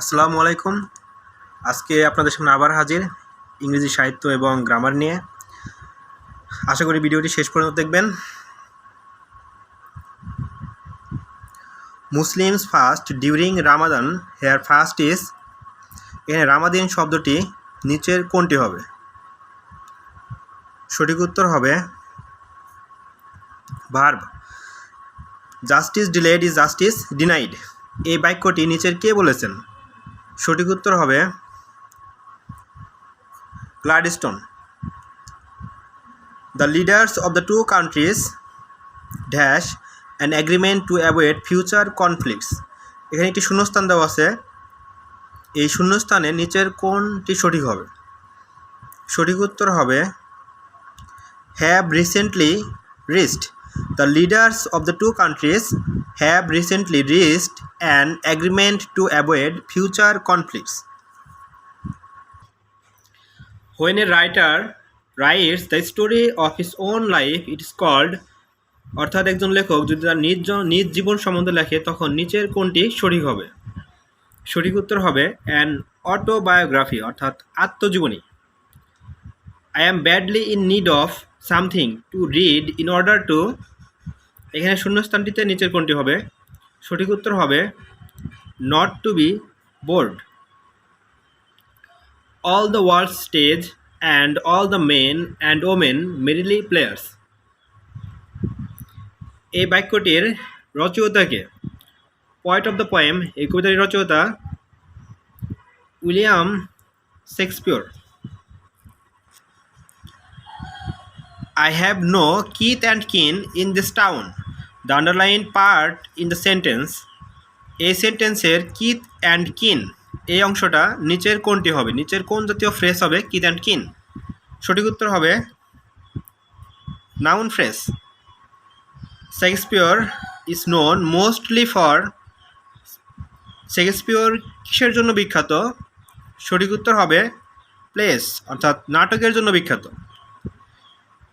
আসসালামু আলাইকুম। আজকে আপনাদের সামনে আবার হাজির ইংরেজি সাহিত্য এবং গ্রামার নিয়ে। আশা করি ভিডিওটি শেষ পর্যন্ত দেখবেন। Muslims fast during Ramadan here fast is. এখানে রামাদিন শব্দটি নিচের কোনটি হবে? সঠিক উত্তর হবে verb. Justice delayed is justice denied. এই বাক্যটি নিচের কে বলেছেন? সঠিক উত্তর হবে গ্লাডস্টোন। The leaders of the two countries dash an agreement to avoid future conflicts. এখানে একটি শূন্যস্থান দেওয়া আছে। এই শূন্যস্থানে নিচের কোনটি সঠিক হবে? সঠিক উত্তর হবে have recently reached. The leaders of the two countries have recently reached an agreement to avoid future conflicts. When a writer writes the story of his own life, it is called. অর্থাৎ একজন লেখক যদি তার নিজ জীবন সম্বন্ধে লেখে তখন নিচের কোনটি সঠিক হবে? সঠিক উত্তর হবে অ্যান অটোবায়োগ্রাফি অর্থাৎ আত্মজীবনী। I am badly in need of something to read in order to. এখানে শূন্যস্থানটিতে নিচের কোনটি হবে? সঠিক উত্তর হবে not to be bored. All the world stage and all the men and women merrily players. এই বাক্যটির রচয়িতাকে? পয়েন্ট অফ দ্য পোয়েম, এই কবিতাটির রচয়িতা William Shakespeare. I have no kith and kin in this town. The underlined part in the sentence. এই সেন্টেন্সের kith and kin এই অংশটা নিচের কোনটি হবে? নিচের কোন জাতীয় ফ্রেজ হবে কিথ অ্যান্ড কিন? সঠিক উত্তর হবে noun phrase. Shakespeare is known mostly for. Shakespeare কিসের জন্য বিখ্যাত? সঠিক উত্তর হবে প্লেস অর্থাৎ নাটকের জন্য বিখ্যাত।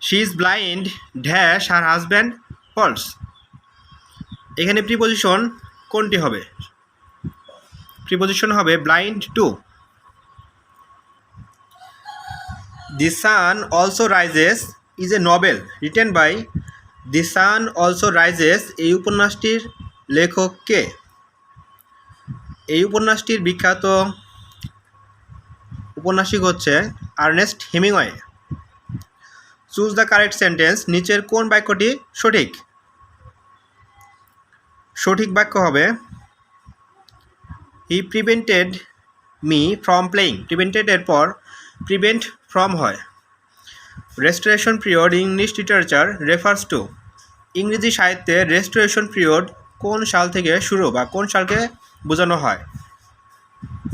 She is blind dash her husband falls. এখানে প্রিপোজিশন কোনটি হবে? প্রিপোজিশন হবে blind to. The sun also rises is a novel written by. The sun also rises এই উপন্যাসটির লেখক কে? এই উপন্যাসটির বিখ্যাত উপন্যাসিক হচ্ছে Ernest Hemingway. Choose the correct sentence. নিচের কোন বাক্যটি সঠিক? সঠিক বাক্য হবে he prevented me from playing. Prevented এর পর প্রিভেন্ট ফ্রম হয়। Restoration period English literature refers to. ইংরেজি সাহিত্যে রেস্টোরেশন পিরিয়ড কোন সাল থেকে শুরু বা কোন সালকে বোঝানো হয়?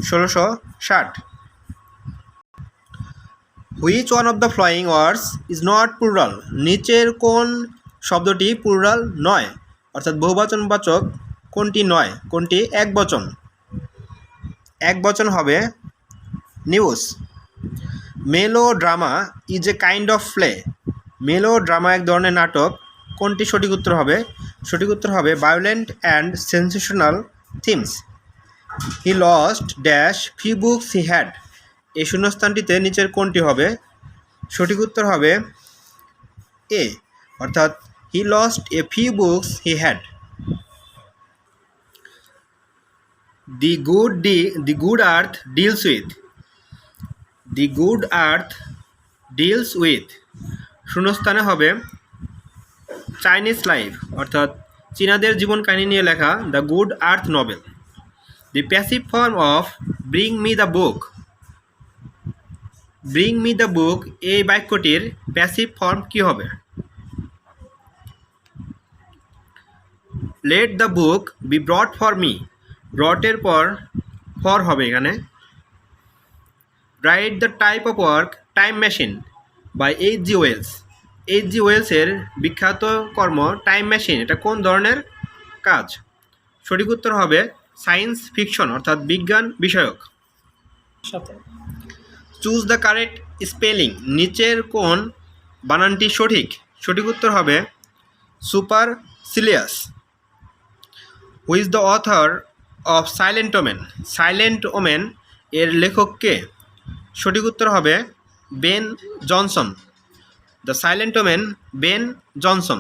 1660। Which one of the following words is not plural. নিচের কোন শব্দটি প্লুরাল নয় অর্থাৎ বহুবচনবাচক কোনটি নয়? কোনটি একবচন? একবচন হবে নিউজ। মেলো drama is a kind of play. মেলো ড্রামা এক ধরনের নাটক। কোনটি সঠিক উত্তর হবে? সঠিক উত্তর হবে violent and sensational themes. He lost dash few books he had. এই শূন্যস্থানটিতে নিচের কোনটি হবে? সঠিক উত্তর হবে এ অর্থাৎ he lost a few books he had. The good earth deals with. The good earth deals with শূন্যস্থানে হবে চাইনিজ লাইফ অর্থাৎ চীনাদের জীবন কাহিনী নিয়ে লেখা the good earth novel. The passive form of bring me the book. Bring me the book এই বাক্যটির passive form কি হবে? Let the book be brought for me. ব্রটের পর ফর হবে এখানে। Write the type of work time machine by H G. Wells. H G. ওয়েলসের বিখ্যাত কর্ম টাইম মেশিন এটা কোন ধরনের কাজ? সঠিক উত্তর হবে সায়েন্স ফিকশন অর্থাৎ বিজ্ঞান বিষয়ক। Choose the correct spelling. নিচের কোন বানানটি সঠিক? সঠিক উত্তর হবে supercilious. Who is the author of silent woman. Silent woman এর লেখক কে? সঠিক উত্তর হবে Ben Jonson. The silent woman, Ben Jonson.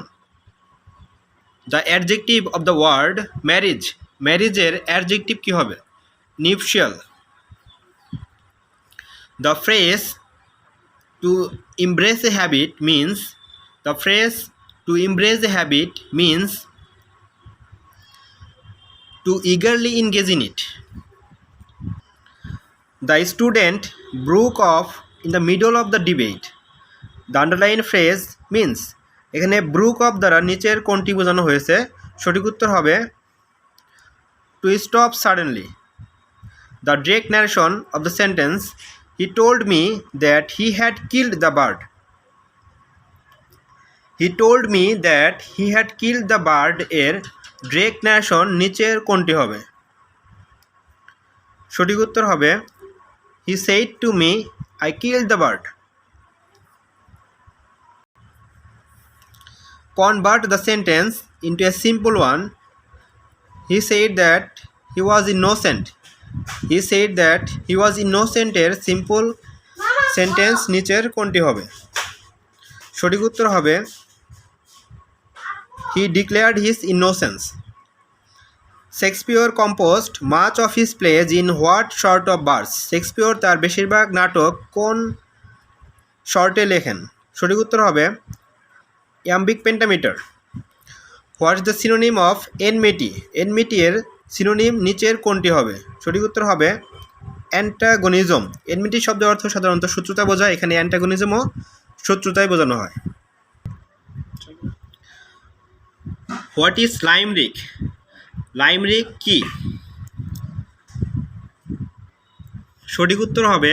The adjective of the word marriage. ম্যারিজের অ্যাডজেক্টিভ কী হবে? Nuptial. The phrase to embrace a habit means, the phrase to embrace a habit means to eagerly engage in it. The student broke off in the middle of the debate. The underlined phrase means, এখানে Brooke of দ্বারা নিচের কোনটি বোঝানো হয়েছে? সঠিক উত্তর হবে to stop suddenly. The direct narration of the sentence, he told me that he had killed the bird. He told me that he had killed the bird এর direct narration নিচের কোনটি হবে? সঠিক উত্তর হবে he said to me I killed the bird. Convert the sentence into a simple one. He said that he was innocent. He said that he was innocent এর simple sentence নিচের কোনটি হবে? সঠিক উত্তর হবে he declared his innocence. Shakespeare composed much of his plays in what sort of verse? Shakespeare তার বেশিরভাগ নাটক কোন শর্টে লেখেন? সঠিক উত্তর হবে iambic pentameter. What is the synonym of enmity? enmity এর সিনোনিম নিচের কোনটি হবে? সঠিক উত্তর হবে অ্যান্টাগনিজম। enmity শব্দের অর্থ সাধারণত শত্রুতা বোঝায়, এখানে অ্যান্টাগনিজমও শত্রুতাই বোঝানো হয়। What is লাইমরিক? লাইমরিক কি? সঠিক উত্তর হবে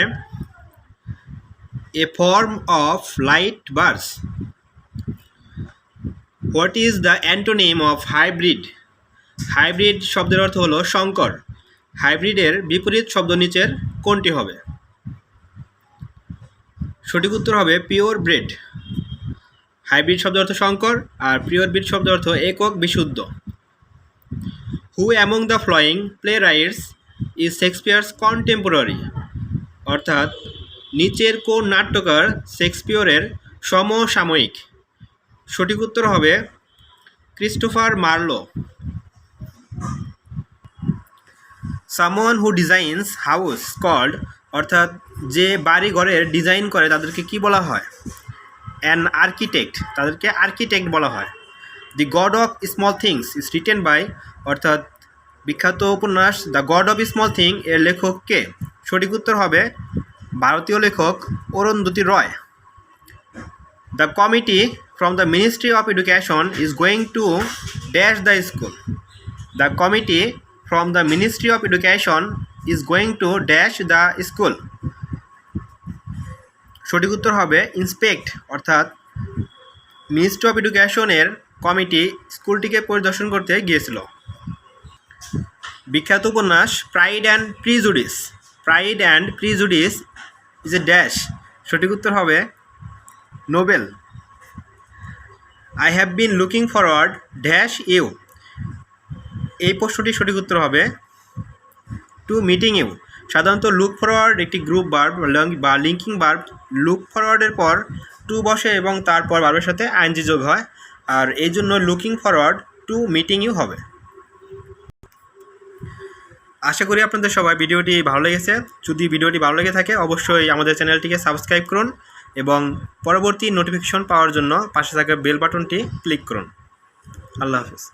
a form of light verse. What is the antonym of hybrid? Hybrid শব্দের অর্থ হলো সংকর। হাইব্রিডের বিপরীত শব্দ নিচের কোনটি হবে? সঠিক উত্তর হবে পিওর ব্রিড। হাইব্রিড শব্দের অর্থ সংকর আর পিওর ব্রিড শব্দের অর্থ একক বিশুদ্ধ। Who among the following playwrights is Shakespeare's contemporary? অর্থাৎ নিচের কোন নাট্যকার শেক্সপিয়রের সমসাময়িক? সঠিক উত্তর হবে Christopher Marlowe. Someone who designs house called, অর্থাৎ যে বাড়ি ঘরের ডিজাইন করে তাদেরকে কি বলা হয়? অ্যান আর্কিটেক্ট, তাদেরকে আর্কিটেক্ট বলা হয়। The god of small things is written by, অর্থাৎ বিখ্যাত উপন্যাস the god of small thing এর লেখক কে? সঠিক উত্তর হবে ভারতীয় লেখক Arundhati Roy. The committee from the ministry of education is going to dash the school. The committee from the ministry of education is going to dash the school. সঠিক উত্তর হবে ইন্সপেক্ট, অর্থাৎ মিনিস্ট্রি অফ এডুকেশনের কমিটি স্কুলটিকে পরিদর্শন করতে গিয়েছিল। বিখ্যাত উপন্যাস Pride and Prejudice. Pride and Prejudice is a dash. সঠিক উত্তর হবে novel. I have been looking forward dash you. এই প্রশ্নটির সঠিক উত্তর হবে টু মিটিং ইউ। সাধারণত লুক ফরওয়ার্ড একটি গ্রুপ ভার্ব বা লিঙ্কিং ভার্ব। লুক ফরওয়ার্ডের পর টু বসে এবং তারপর ভার্বের সাথে আইএনজি যোগ হয়, আর এই জন্য looking forward to meeting you হবে। আশা করি আপনাদের সবাই ভিডিওটি ভালো লেগেছে। যদি ভিডিওটি ভালো লেগে থাকে অবশ্যই আমাদের চ্যানেলটিকে সাবস্ক্রাইব করুন এবং পরবর্তী নোটিফিকেশন পাওয়ার জন্য পাশে থাকা বেল বাটনটি ক্লিক করুন। আল্লাহ হাফেজ।